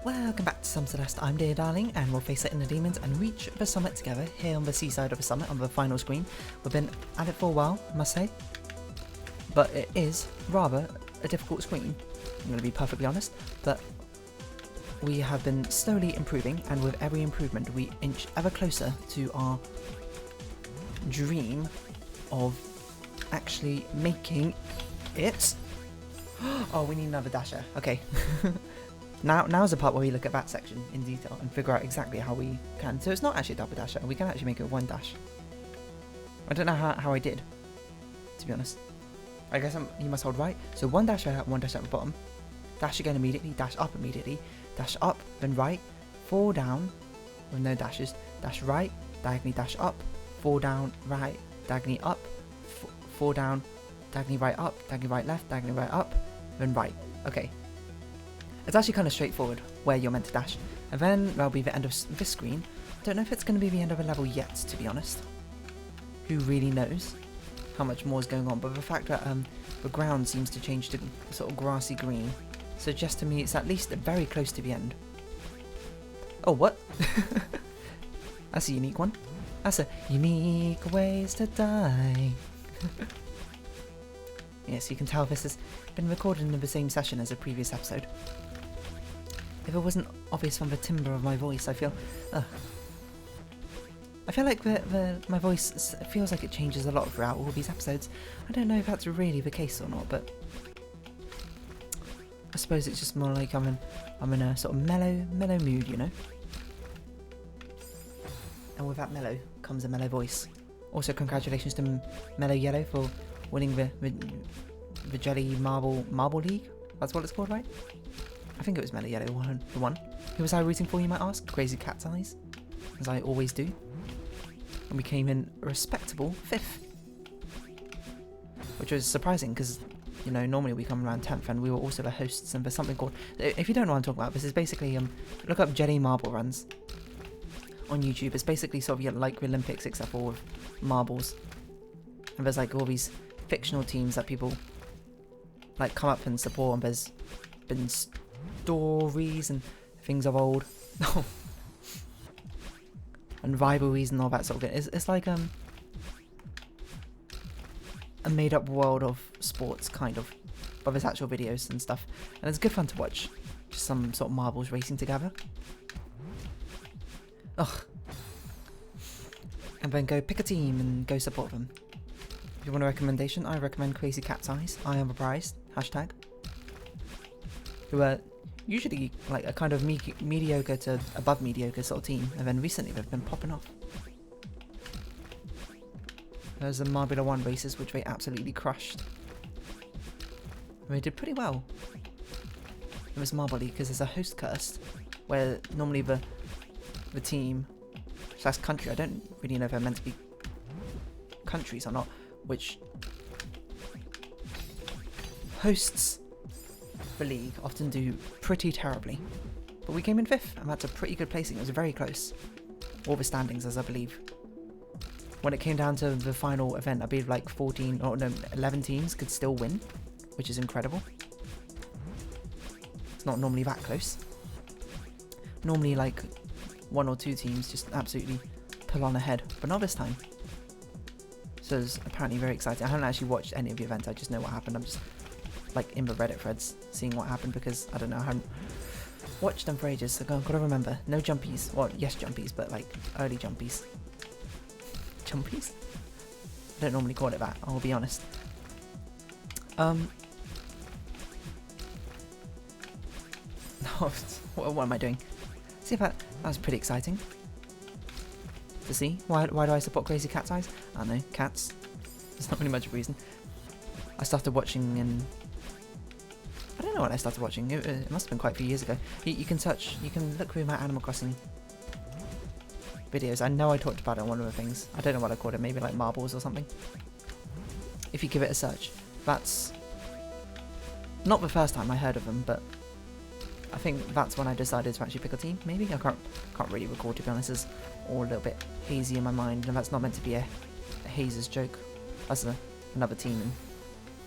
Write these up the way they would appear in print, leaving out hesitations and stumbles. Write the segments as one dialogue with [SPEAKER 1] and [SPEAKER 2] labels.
[SPEAKER 1] Welcome back to Some Celeste. I'm Dear Darling, and we'll face the inner demons and reach the summit together here on the seaside of the summit on the final screen. We've been at it for a while, I must say, but it is rather a difficult screen, I'm going to be perfectly honest, but we have been slowly improving, and with every improvement we inch ever closer to our dream of actually making it. Oh, we need another dasher. Okay. Now's the part where we look at that section in detail and figure out exactly how we can. So it's not actually a double dasher, we can actually make it one dash. I don't know how I did, to be honest. I guess you must hold right. So one dash out, one dash at the bottom. Dash again immediately, dash up immediately. Dash up, then right. Fall down, with no dashes. Dash right, diagonally dash up. Fall down, right, diagonally up. Fall down, diagonally right up, diagonally right left, diagonally right up, then right. Okay. It's actually kind of straightforward where you're meant to dash. And then that'll be the end of this screen. I don't know if it's going to be the end of a level yet, to be honest. Who really knows how much more is going on? But the fact that the ground seems to change to sort of grassy green suggests to me it's at least very close to the end. Oh, what? That's a unique one. That's a unique ways to die. Yes, you can tell this has been recorded in the same session as a previous episode. If it wasn't obvious from the timbre of my voice, I feel like my voice feels like it changes a lot throughout all these episodes. I don't know if that's really the case or not, but I suppose it's just more like I'm in a sort of mellow mood, you know. And with that mellow comes a mellow voice. Also, congratulations to Mellow Yellow for winning the Jelly Marble League. That's what it's called, right? I think it was Mellow Yellow the one. Who was I rooting for, you might ask? Crazy Cat's Eyes, as I always do. And we came in a respectable 5th, which was surprising because, you know, normally we come around 10th, and we were also the hosts. And there's something called, if you don't know what I'm talking about, this is basically look up Jelly Marble runs on YouTube. It's basically sort of like the Olympics except for with marbles. And there's like all these fictional teams that people like come up and support, and there's been stories and things of old and rivalries and all that sort of thing. It's like a made up world of sports, kind of, but there's actual videos and stuff, and it's good fun to watch, just some sort of marbles racing together. Ugh. And then go pick a team and go support them. If you want a recommendation, I recommend Crazy Cat's Eyes. I am surprised. #. Who are usually like a kind of mediocre to above mediocre sort of team, and then recently they've been popping off. There's the Marbula 1 races, which they absolutely crushed. And they did pretty well. It was Marble League because there's a host curse, where normally the team / country, I don't really know if they're meant to be countries or not, which hosts the league often do pretty terribly. But we came in 5th, and that's a pretty good placing. It was very close. All the standings, as I believe. When it came down to the final event, I believe like 11 teams could still win, which is incredible. It's not normally that close. Normally like 1 or 2 teams just absolutely pull on ahead, but not this time. So it's apparently very exciting. I haven't actually watched any of the events, I just know what happened. I'm just like in the Reddit threads seeing what happened, because I don't know, I haven't watched them for ages, so gotta remember. No jumpies. Well, yes jumpies, but like early jumpies. Jumpies? I don't normally call it that, I'll be honest. What am I doing? See, that was pretty exciting to see. Why do I support Crazy Cat's Eyes? I don't know, cats. There's not really much of a reason. I started watching in... I don't know when I started watching. It must have been quite a few years ago. You can look through my Animal Crossing videos. I know I talked about it on one of the things. I don't know what I called it. Maybe like marbles or something. If you give it a search. That's not the first time I heard of them, but I think that's when I decided to actually pick a team. Maybe I can't really recall, to be honest. It's all a little bit hazy in my mind, and that's not meant to be a hazers joke. That's another team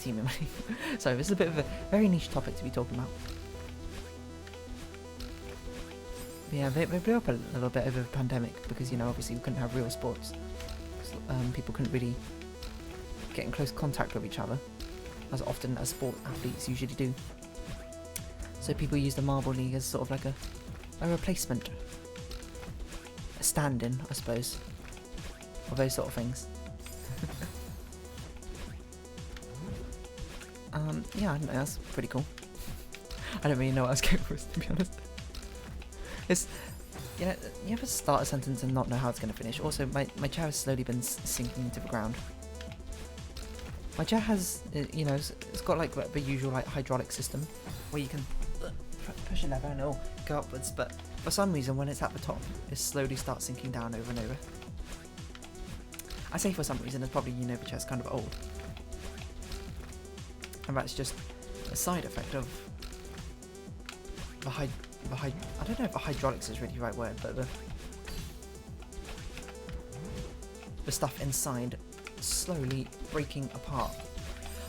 [SPEAKER 1] in my so this is a bit of a very niche topic to be talking about. yeah, they blew up a little bit over the pandemic because, you know, obviously we couldn't have real sports. People couldn't really get in close contact with each other as often as sport athletes usually do. So people use the Marble League as sort of like a replacement, a stand-in, I suppose, of those sort of things. Yeah, I don't know, that's pretty cool. I don't really know what I was going for, to be honest. It's, you know, you ever start a sentence and not know how it's going to finish? Also, my chair has slowly been sinking into the ground. My chair has, you know, it's got like the usual like hydraulic system where you can push a lever and it'll go upwards, but for some reason when it's at the top, it slowly starts sinking down over and over. I say for some reason, it's probably, you know, the chair's kind of old. And that's just a side effect of I don't know if the hydraulics is really the right word, but the stuff inside slowly breaking apart.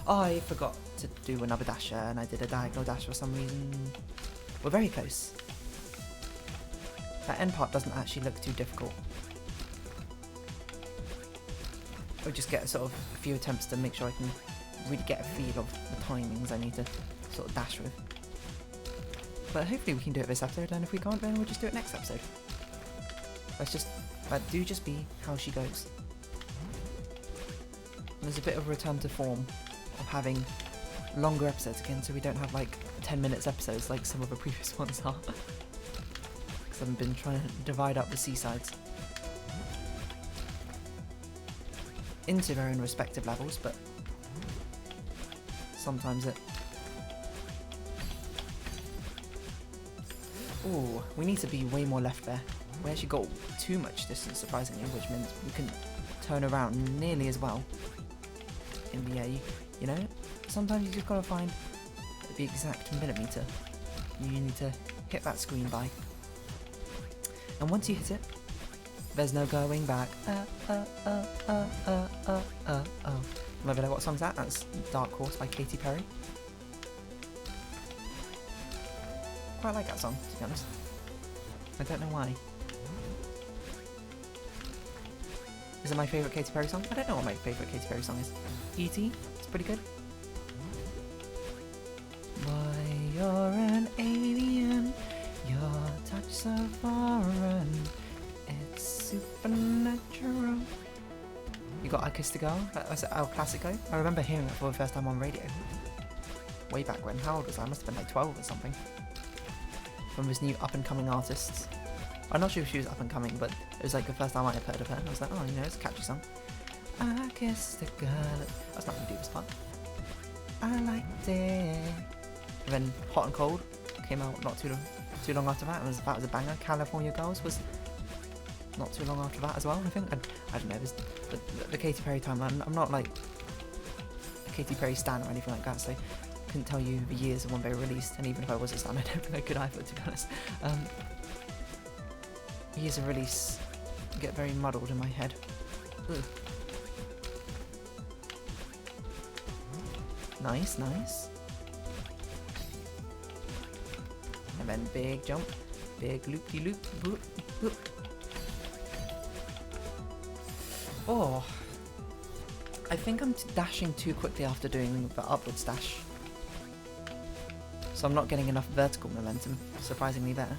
[SPEAKER 1] I forgot to do another dasher and I did a diagonal dash for some reason. We're very close. That end part doesn't actually look too difficult. I'll just get sort of a few attempts to make sure I can really get a feel of the timings I need to sort of dash with. But hopefully we can do it this episode, and if we can't, then we'll just do it next episode. That do just be how she goes. And there's a bit of a return to form of having longer episodes again, so we don't have like 10 minutes episodes like some of the previous ones are. Because I've been trying to divide up the seasides into their own respective levels, but sometimes it... Ooh, we need to be way more left there. We actually got too much distance, surprisingly, which means we couldn't turn around nearly as well in the air. You know, sometimes you just gotta find the exact millimeter you need to hit that screen by. And once you hit it, there's no going back. Remember what song's that? That's Dark Horse by Katy Perry. Quite like that song, to be honest. I don't know why. Is it my favourite Katy Perry song? I don't know what my favourite Katy Perry song is. E.T.? It's pretty good. Why, you're an alien, your touch so foreign, it's supernatural. You got I Kissed a Girl? That's El Clasico. I remember hearing it for the first time on radio. Way back when. How old was I? I must have been like 12 or something. From this new up-and-coming artist. I'm not sure if she was up-and-coming, but it was like the first time I had heard of her. And I was like, oh, you know, it's a catchy song. I kissed a girl. That's not going to do this part. I liked it. And then Hot and Cold came out not too long after that. And that was a banger. California Girls was not too long after that as well, I think. I don't know. The Katy Perry timeline. I'm not like a Katy Perry stan or anything like that, so couldn't tell you the years of when they were released, and even if I was a stan, I don't think I could either, to be honest. Years of release get very muddled in my head. Ugh. Nice, nice. And then big jump, big loop-de-loop, whoop, whoop. Oh, I think I'm dashing too quickly after doing the upwards dash. So I'm not getting enough vertical momentum, surprisingly there.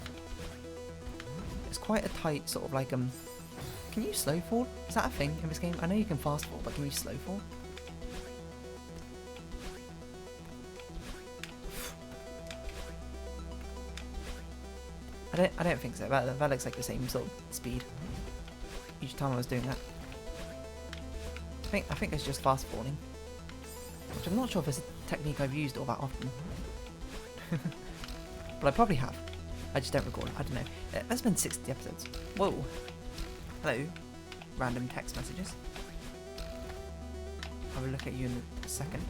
[SPEAKER 1] It's quite a tight sort of like, can you slow fall? Is that a thing in this game? I know you can fast fall, but can you slow fall? I don't think so. That looks like the same sort of speed each time I was doing that. I think it's just fast falling, which I'm not sure if it's a technique I've used all that often. But I probably have. I just don't recall. I don't know. There's been 60 episodes. Whoa. Hello. Random text messages. I will look at you in a second.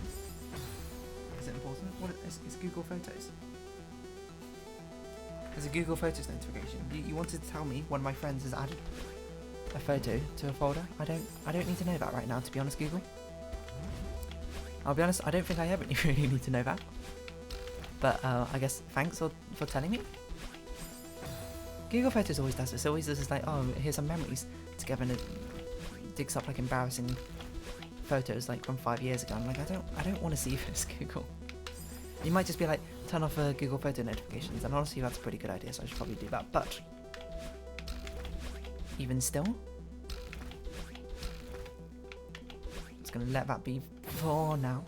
[SPEAKER 1] Is it important? What is Google Photos? There's a Google Photos notification. You wanted to tell me one of my friends has added a photo to a folder. I don't need to know that right now, to be honest, Google. I'll be honest, I don't think I ever really need to know that. But I guess thanks for telling me. Google Photos always does this. It always does this like, oh, here's some memories together, and it digs up like embarrassing photos like from 5 years ago. I'm like, I don't want to see this, Google. You might just be like, turn off Google Photo notifications, and honestly that's a pretty good idea, so I should probably do that. But even still, I'm just gonna let that be for now,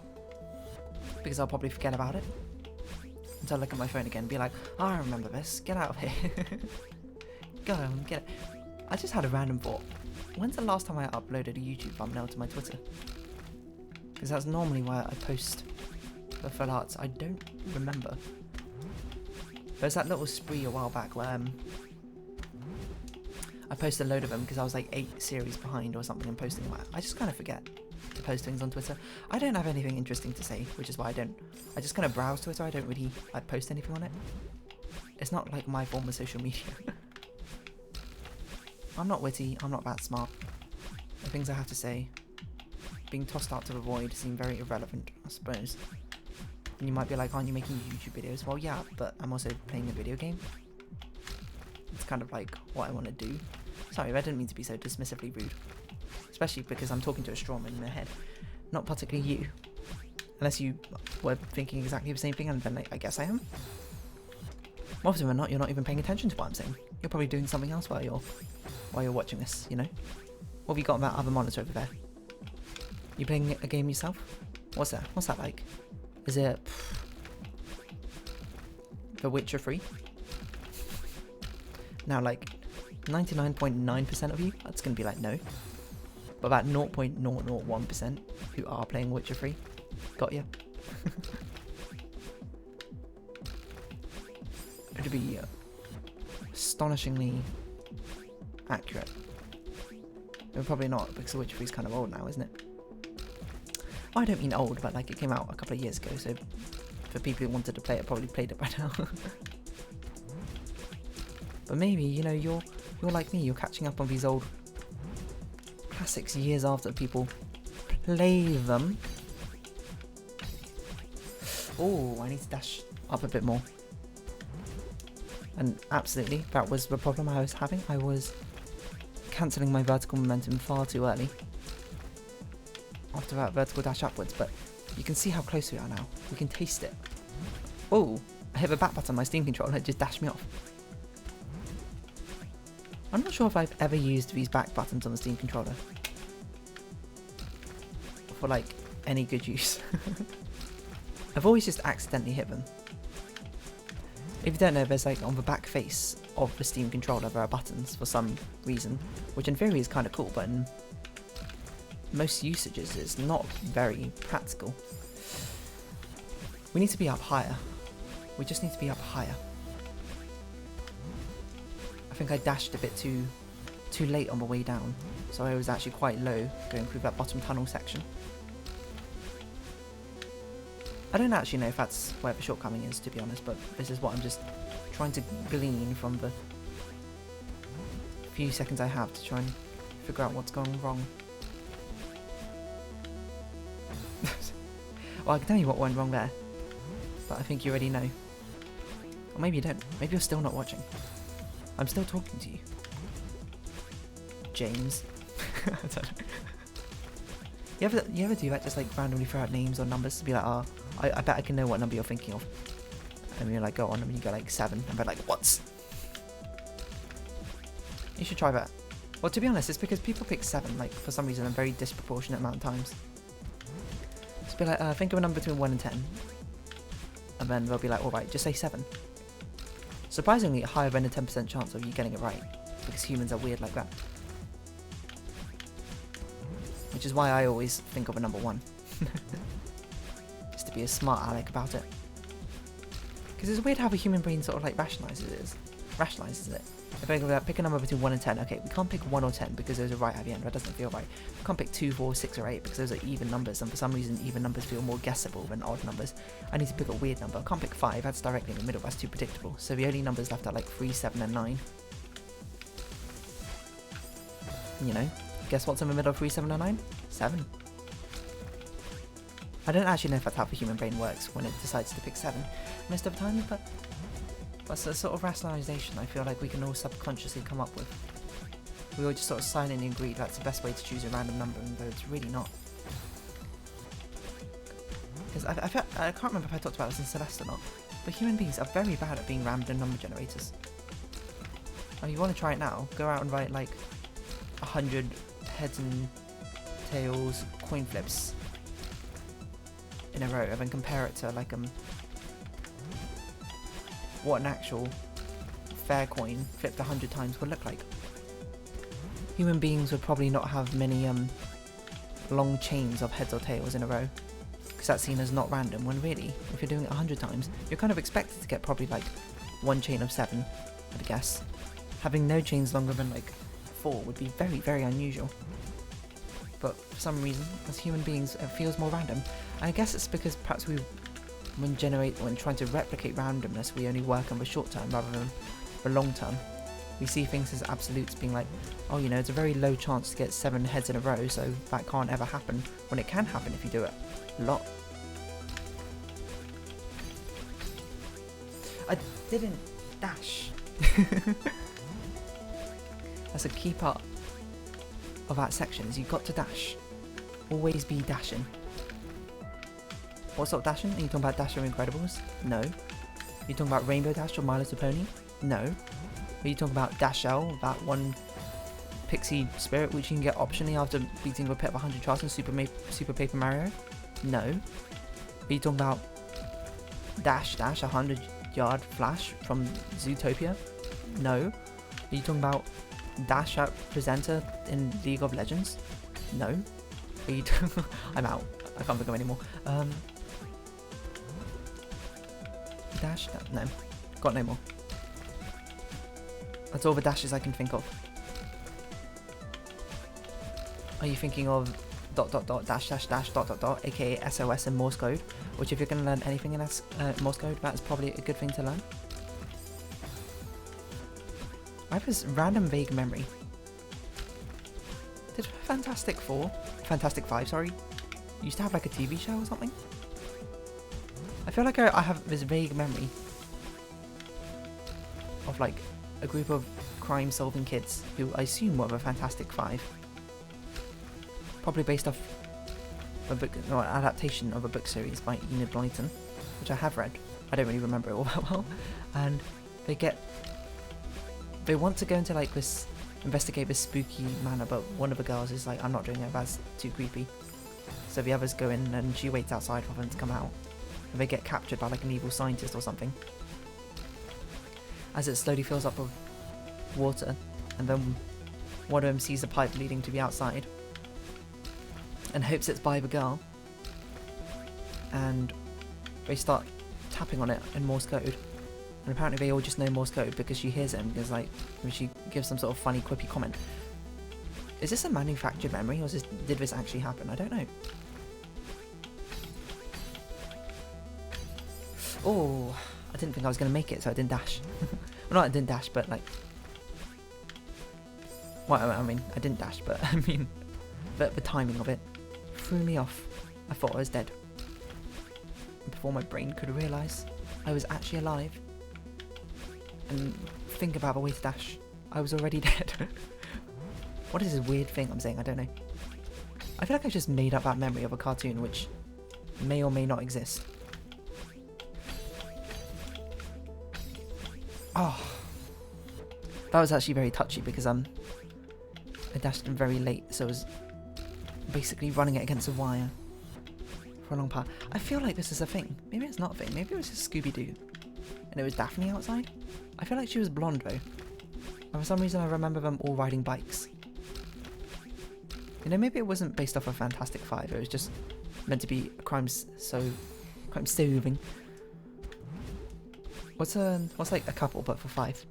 [SPEAKER 1] because I'll probably forget about it until I look at my phone again and be like, oh, I remember this, get out of here. Go on, get it. I just had a random thought. When's the last time I uploaded a YouTube thumbnail to my Twitter? Because that's normally where I post the full arts. I don't remember. There's that little spree a while back where I posted a load of them because I was like 8 series behind or something and posting them. I just kind of forget to post things on Twitter. I don't have anything interesting to say, which is why I just kind of browse Twitter. I don't really post anything on it. It's not like my form of social media. I'm not witty, I'm not that smart. The things I have to say, being tossed out to the void, seem very irrelevant, I suppose. And you might be like, aren't you making YouTube videos? Well, yeah, but I'm also playing a video game. It's kind of like what I want to do. Sorry, I didn't mean to be so dismissively rude. Especially because I'm talking to a straw man in my head. Not particularly you. Unless you were thinking exactly the same thing, and then like, I guess I am. More often than not, you're not even paying attention to what I'm saying. You're probably doing something else while you're watching this, you know? What have you got on that other monitor over there? You playing a game yourself? What's that? What's that like? Is it The Witcher 3? Now, like 99.9% of you, that's gonna be like no. But about 0.001% who are playing Witcher 3, got you. It'd be astonishingly accurate. But probably not, because The Witcher 3 is kind of old now, isn't it? Well, I don't mean old, but like it came out a couple of years ago, so for people who wanted to play it, probably played it by now. But maybe, you know, you're like me, you're catching up on these old classics years after people play them. Oh, I need to dash up a bit more. And absolutely, that was the problem I was having. I was cancelling my vertical momentum far too early after that vertical dash upwards, but you can see how close we are now. We can taste it. Oh, I hit the back button on my Steam controller and it just dashed me off. I'm not sure if I've ever used these back buttons on the Steam controller for like any good use. I've always just accidentally hit them. If you don't know, there's like on the back face of the Steam controller there are buttons for some reason, which in theory is kind of cool, but in most usages it's not very practical. We need to be up higher. We just need to be up higher. I think I dashed a bit too late on the way down, so I was actually quite low going through that bottom tunnel section. I don't actually know if that's where the shortcoming is, to be honest, but this is what I'm just trying to glean from the few seconds I have to try and figure out what's going wrong. Well, I can tell you what went wrong there, but I think you already know. Or maybe you don't. Maybe you're still not watching. I'm still talking to you. James. I don't know. You ever do that, just like randomly throw out names or numbers to be like, oh, I bet I can know what number you're thinking of. And you're like, go on, and you go like 7, and they're like, what? You should try that. Well, to be honest, it's because people pick 7, like, for some reason, a very disproportionate amount of times. Just be like, think of a number between 1 and 10. And then they'll be like, alright, just say 7. Surprisingly, higher than a 10% chance of you getting it right, because humans are weird like that. Which is why I always think of a number 1. Just to be a smart aleck about it. Because it's weird how the human brain sort of like rationalizes it. If I go like, pick a number between 1 and 10, okay, we can't pick 1 or 10 because those are right at the end, that doesn't feel right. We can't pick 2, 4, 6 or 8 because those are even numbers, and for some reason even numbers feel more guessable than odd numbers. I need to pick a weird number. I can't pick 5, that's directly in the middle, that's too predictable. So the only numbers left are like 3, 7 and 9. You know, guess what's in the middle of 3, 7 and 9? 7. I don't actually know if that's how the human brain works when it decides to pick 7 most of the time, but That's a sort of rationalization I feel like we can all subconsciously come up with. We all just sort of silently agree that's the best way to choose a random number, though it's really not. Because I can't remember if I talked about this in Celeste or not, but human beings are very bad at being random number generators. If you want to try it now, go out and write like 100 heads and tails coin flips in a row, and then compare it to like what an actual fair coin flipped 100 times would look like. Human beings would probably not have many long chains of heads or tails in a row, because that's seen as not random, when really, if you're doing it 100 times, you're kind of expected to get probably like one chain of 7, I'd guess. Having no chains longer than like 4 would be very, very unusual. But for some reason, as human beings, it feels more random. And I guess it's because perhaps when trying to replicate randomness, we only work on the short term rather than the long term. We see things as absolutes, being like, oh, you know, it's a very low chance to get 7 heads in a row, so that can't ever happen, when it can happen if you do it a lot. I didn't dash. That's a key part of that section, is you've got to dash. Always be dashing. What sort of dashing? Are you talking about Dash or Incredibles? No. Are you talking about Rainbow Dash or My Little Pony? No. Are you talking about Dash L, that one pixie spirit which you can get optionally after beating the pit of 100 trials in Super Paper Mario? No. Are you talking about Dash 100-yard flash from Zootopia? No. Are you talking about Dash at Presenter in League of Legends? No. Are you I'm out. I can't think of any more. Dash? No. Got no more. That's all the dashes I can think of. Are you thinking of ... dash aka SOS in Morse code? Which, if you're going to learn anything in Morse code, that's probably a good thing to learn. I have this random vague memory. Did Fantastic Five, sorry, used to have like a TV show or something? I feel like I have this vague memory of like a group of crime-solving kids who I assume were the Fantastic Five. Probably based off a book, or an adaptation of a book series by Enid Blyton, which I have read. I don't really remember it all that well. And they want to go into like this, investigate this spooky manor, but one of the girls is like, I'm not doing it, that's too creepy. So the others go in and she waits outside for them to come out. And they get captured by like an evil scientist or something. As it slowly fills up with water, and then one of them sees a pipe leading to the outside and hopes it's by the girl, and they start tapping on it in Morse code, and apparently they all just know Morse code because she hears it, and because like when she gives some sort of funny quippy comment. Is this a manufactured memory, or did this actually happen? I don't know. Oh, I didn't think I was going to make it, so I didn't dash. Well, not I didn't dash, but like... Well, I mean, I didn't dash, but I mean... the timing of it threw me off. I thought I was dead. Before my brain could realise I was actually alive and think about the way to dash, I was already dead. What is this weird thing I'm saying? I don't know. I feel like I just made up that memory of a cartoon which may or may not exist. Oh, that was actually very touchy because I dashed in very late, so I was basically running it against a wire for a long part. I feel like this is a thing. Maybe it's not a thing. Maybe it was just Scooby-Doo and it was Daphne outside. I feel like she was blonde though, and for some reason I remember them all riding bikes. You know, maybe it wasn't based off of Fantastic Five. It was just meant to be a crime solving. What's like a couple but for 5?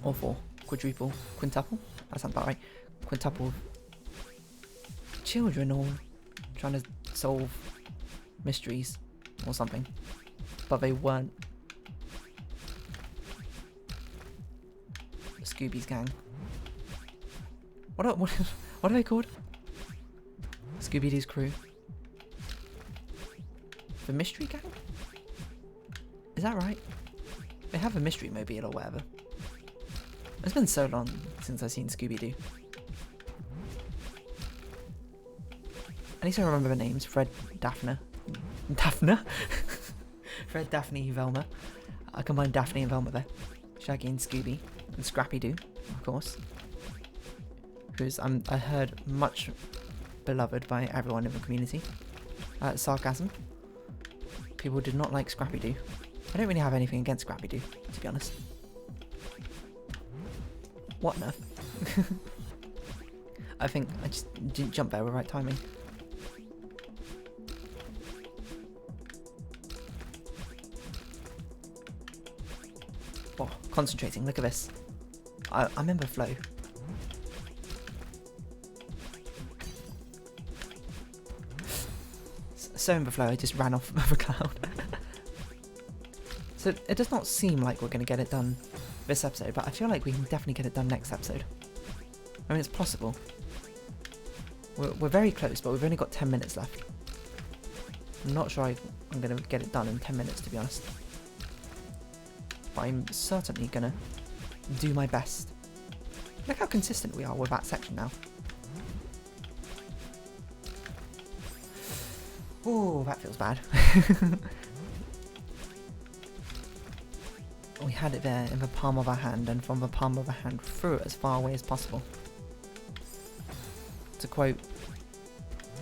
[SPEAKER 1] Or 4? Quadruple? Quintuple? That sounds about right. Quintuple children all trying to solve mysteries or something. But they weren't. The Scooby's gang. What are they called? Scooby-Doo's crew. The mystery gang? Is that right? They have a mystery mobile or whatever. It's been so long since I've seen Scooby-Doo. At least I remember the names. Fred, Daphne. Daphne? Fred, Daphne, Velma. I combined Daphne and Velma there. Shaggy and Scooby. And Scrappy-Doo, of course. Who's, I heard, much beloved by everyone in the community. Sarcasm. People did not like Scrappy-Doo. I don't really have anything against Scrappy-Doo, to be honest. What on earth? I think I just didn't jump there with right timing. Oh, concentrating, look at this. I'm in the flow. So in the flow, I just ran off of a cloud. So it does not seem like we're going to get it done this episode, but I feel like we can definitely get it done next episode. I mean, it's possible. We're very close, but we've only got 10 minutes left. I'm not sure I'm going to get it done in 10 minutes, to be honest. But I'm certainly going to do my best. Look how consistent we are with that section now. Oh, that feels bad. We had it there in the palm of our hand, and from the palm of our hand threw it as far away as possible. To quote,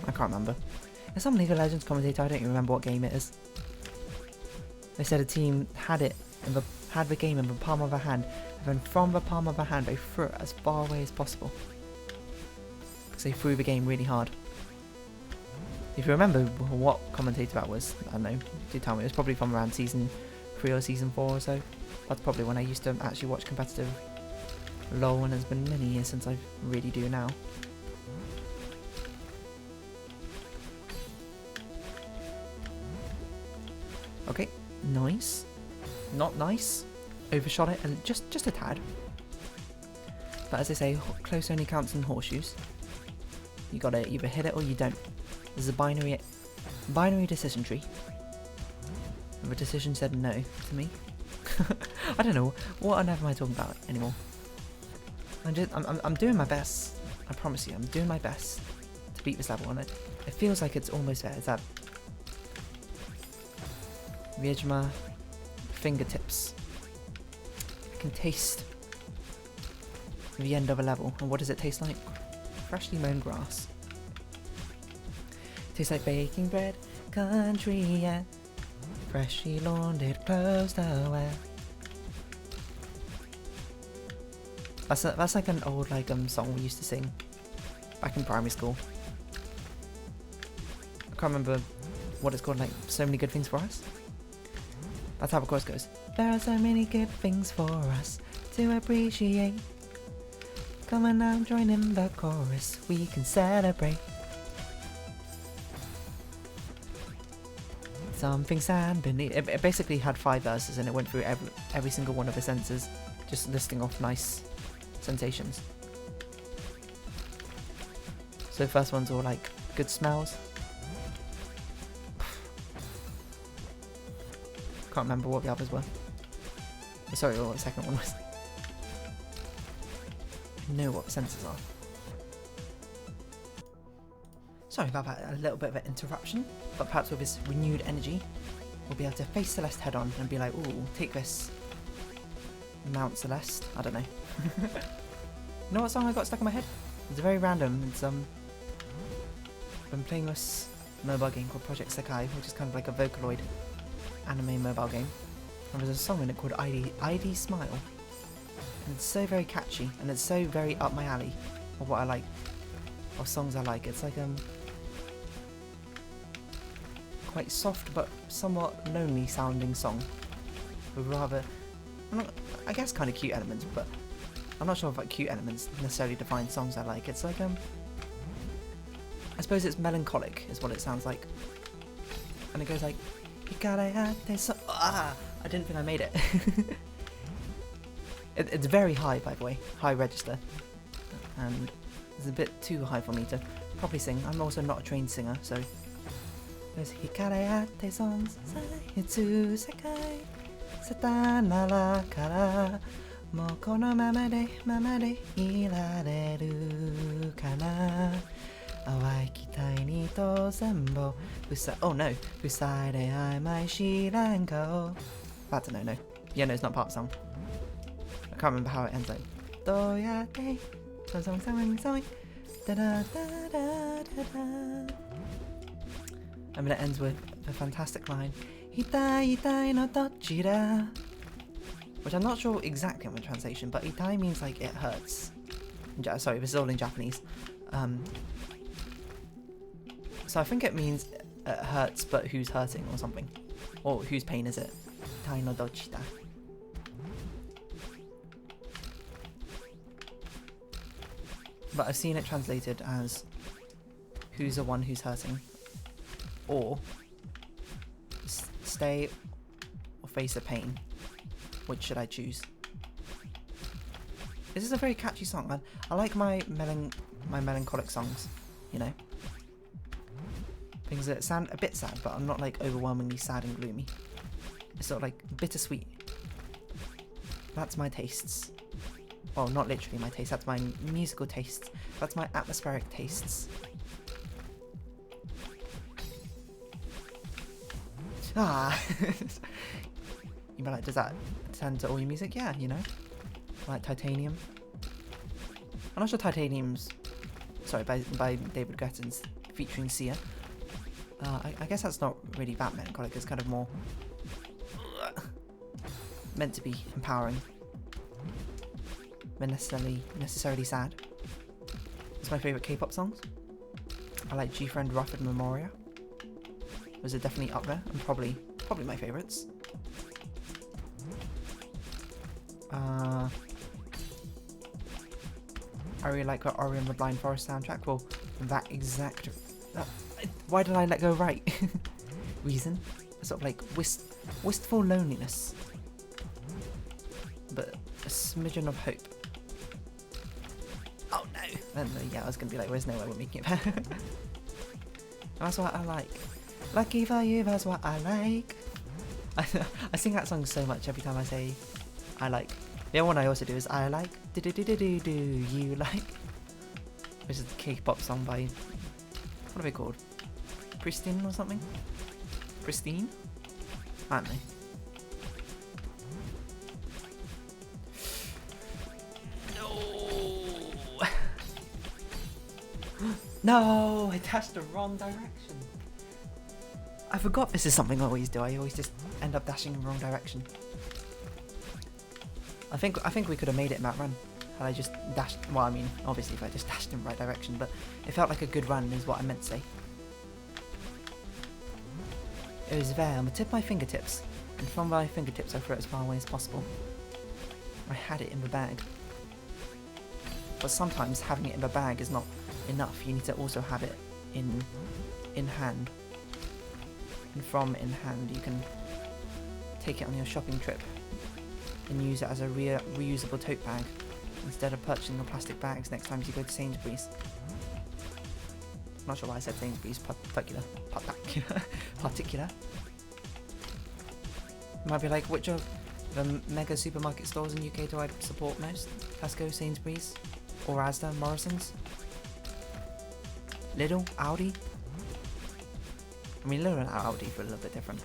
[SPEAKER 1] I can't remember. There's some League of Legends commentator, I don't even remember what game it is. They said a team had the game in the palm of their hand, and then from the palm of their hand they threw it as far away as possible. Because they threw the game really hard. If you remember what commentator that was, I don't know, do tell me. It was probably from around season 3 or season 4 or so. That's probably when I used to actually watch competitive LoL, and it's been many years since I really do now. Okay, nice. Not nice. Overshot it, and just a tad. But as they say, close only counts in horseshoes. You gotta either hit it or you don't. There's a binary decision tree. And the decision said no to me. I don't know, what on earth am I talking about anymore? I'm doing my best. I promise you, I'm doing my best to beat this level, and it feels like it's almost there. It's at the edge of my fingertips. I can taste the end of a level. And what does it taste like? Freshly mown grass. Tastes like baking bread, country, yeah. Freshly laundered clothes to wear. That's like an old song we used to sing back in primary school. I can't remember what it's called, like So Many Good Things for Us. That's how the chorus goes. There are so many good things for us to appreciate. Come on now, join in the chorus, we can celebrate. Something sad beneath. It basically had 5 verses, and it went through every single one of the senses, just listing off nice sensations. So the first one's all like good smells. Can't remember what the others were. Sorry, what the second one was. I know what the senses are. Sorry about that, a little bit of an interruption, but perhaps with this renewed energy, we'll be able to face Celeste head on and be like, ooh, take this, Mount Celeste. I don't know. You know what song I got stuck in my head? It's very random. It's I've been playing this mobile game called Project Sekai, which is kind of like a Vocaloid anime mobile game. And there's a song in it called ID Smile. And it's so very catchy, and it's so very up my alley of what I like, of songs I like. It's like quite soft but somewhat lonely sounding song with rather, I guess kind of cute elements, but I'm not sure if like cute elements necessarily define songs I like. It's like I suppose it's melancholic is what it sounds like, and it goes like, you gotta have this. I didn't think I made it. It's very high, by the way, high register, and it's a bit too high for me to properly sing. I'm also not a trained singer, so there's Hikare songs, せたならからもうこのままでいられるかな淡い期待に当然をoh no 塞いで曖昧知らん顔 That's a no. Yeah, no, it's not part of the song. I can't remember how it ends though. どうやってそうda da da da da da. And then it ends with the fantastic line 痛い痛いのどっちだ Which I'm not sure exactly on the translation, but itai means like it hurts. Sorry, this is all in Japanese. So I think it means it hurts, but who's hurting or something. Or whose pain is it? Itai no dochi da. But I've seen it translated as who's the one who's hurting. Or stay or face the pain. Which should I choose? This is a very catchy song. I like my melancholic songs, you know. Things that sound a bit sad, but I'm not like overwhelmingly sad and gloomy. It's sort of like bittersweet. That's my tastes. Well, not literally my taste, that's my musical tastes. That's my atmospheric tastes. Ah! You'd be like, does that tend to all your music? Yeah, you know. Like Titanium. I'm not sure Titanium's... Sorry, by David Guetton's featuring Sia. I guess that's not really that melancholic, it's kind of more... meant to be empowering. But necessarily sad. It's my favourite K-pop songs. I like G-Friend Rough and Memoria. Those are definitely up there, and probably my favourites. I really like the Ori and the Blind Forest soundtrack. Well, that exact... why did I let go right? Reason? Sort of like wistful loneliness. But a smidgen of hope. Oh no! And yeah, I was going to be like, there's no way we're making it better. That's what I like. Lucky for you, that's what I like. I sing that song so much every time I say I like. The other one I also do is I like. Do you like? Which is the K-pop song by, what are they called? Pristine or something? Pristine? I don't know. No! I dashed the wrong direction. I forgot this is something I always do. I always just end up dashing in the wrong direction. I think we could have made it in that run had I just dashed. Well, I mean, obviously if I just dashed in the right direction, but it felt like a good run is what I meant to say. It was there on the tip of my fingertips, and from my fingertips I threw it as far away as possible. I had it in the bag. But sometimes having it in the bag is not enough. You need to also have it in hand. And from in hand you can take it on your shopping trip and use it as a reusable tote bag instead of purchasing the plastic bags next time you go to Sainsbury's. I'm not sure why I said Sainsbury's, particular. You might be like, which of the mega supermarket stores in UK do I support most? Tesco, Sainsbury's, or Asda, Morrison's? Lidl, Aldi? I mean, Lidl and Aldi are a little bit different.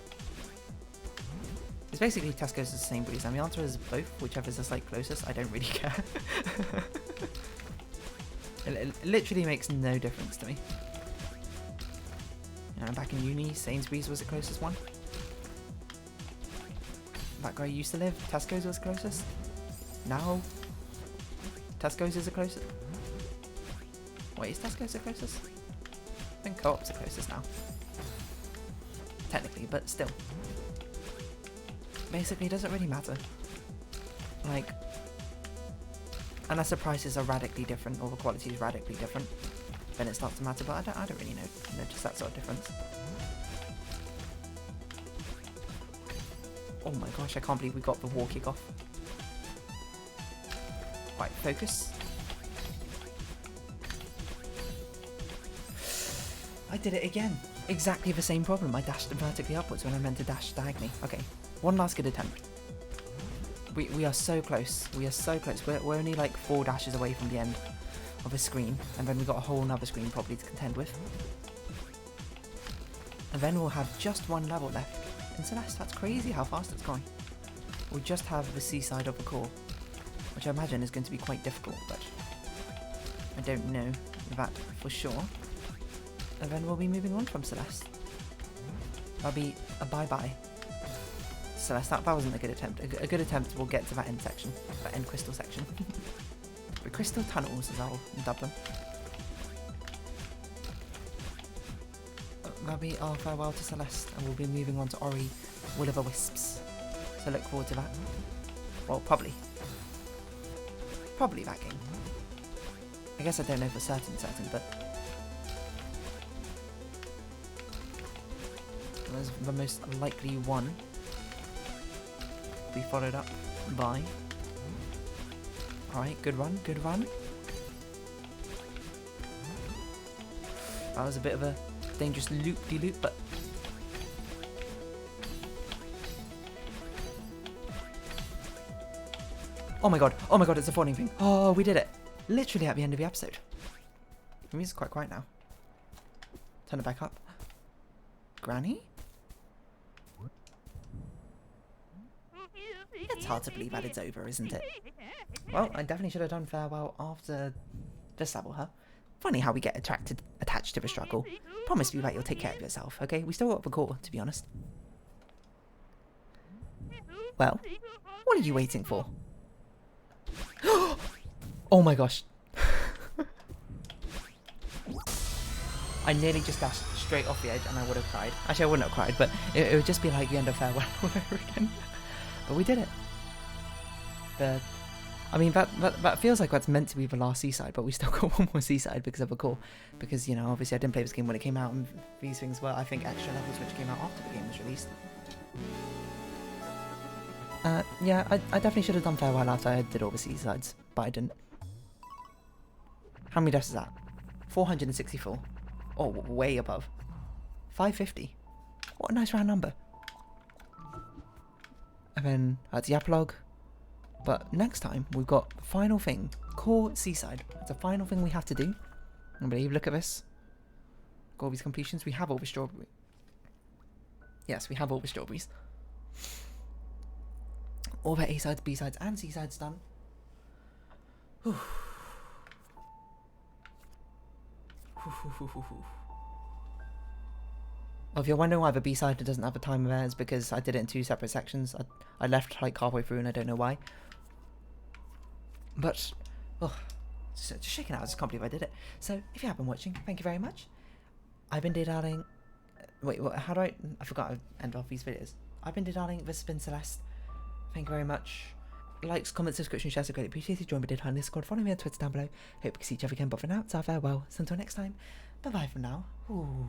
[SPEAKER 1] It's basically Tesco's and Sainsbury's, and the answer is both, whichever is the like closest. I don't really care. It literally makes no difference to me. You know, back in uni, Sainsbury's was the closest one. Back where I used to live, Tesco's was the closest. Now, Tesco's is the closest. Wait, is Tesco's the closest? I think Co-op's the closest now. Technically, but still. Basically, it doesn't really matter. Like, unless the prices are radically different or the quality is radically different, then it starts to matter, but I don't really notice that sort of difference. Oh my gosh, I can't believe we got the war kick off. Right, focus. I did it again. Exactly the same problem. I dashed vertically upwards when I meant to dash diagonally. Okay, one last good attempt. We are so close. We are so close. We're only like 4 dashes away from the end of a screen, and then we've got a whole nother screen probably to contend with. And then we'll have just 1 level left in Celeste. That's crazy how fast it's gone. We just have the seaside of the core, which I imagine is going to be quite difficult, but I don't know that for sure. And then we'll be moving on from Celeste. That'll be a bye-bye. Celeste, that wasn't a good attempt. A good attempt will get to that end section, that end crystal section. The crystal tunnels, as I'll dub them. That'll be our farewell to Celeste, and we'll be moving on to Ori, Will-o'-the-Wisps. So look forward to that. Well, probably that game. I guess I don't know for certain, but that's the most likely one. Be followed up by. Alright, good run, good run. That was a bit of a dangerous loop-de-loop, but oh my god, it's a falling thing. Oh, we did it. Literally at the end of the episode. The music's quite quiet now. Turn it back up. Granny? It's hard to believe that it's over, isn't it? Well, I definitely should have done farewell after this level, huh? Funny how we get attached to the struggle. Promise me that you'll take care of yourself, okay? We still got the core, to be honest. Well, what are you waiting for? Oh my gosh. I nearly just dashed straight off the edge and I would have cried. Actually, I wouldn't have cried, but it would just be like the end of farewell all over again. But we did it. I mean, that feels like that's meant to be the last seaside, but we still got one more seaside because of a core. Because, you know, obviously I didn't play this game when it came out, and these things were, I think, extra levels which came out after the game was released. Yeah, I definitely should have done farewell after I did all the seasides, but I didn't. How many deaths is that? 464. Oh, way above. 550. What a nice round number. And then that's the epilogue. But next time we've got the final thing, core seaside. It's the final thing we have to do. I believe. Look at this. Got all these completions. We have all the strawberries. Yes, we have all the strawberries. All the A sides, B sides, and C sides done. Whew. Well, if you're wondering why the B-side doesn't have a timer there, it's because I did it in 2 separate sections. I left like halfway through and I don't know why. But, oh, just shaking out. I just can't believe I did it. So, if you have been watching, thank you very much. I've been diddling. Wait, what, how do I forgot to end off these videos. I've been diddling. This has been Celeste. Thank you very much. Likes, comments, subscription, shares are greatly appreciated. Join me in the Discord. Follow me on Twitter down below. Hope we can see each other again. But for now, it's our farewell. So until next time, bye bye for now. Ooh.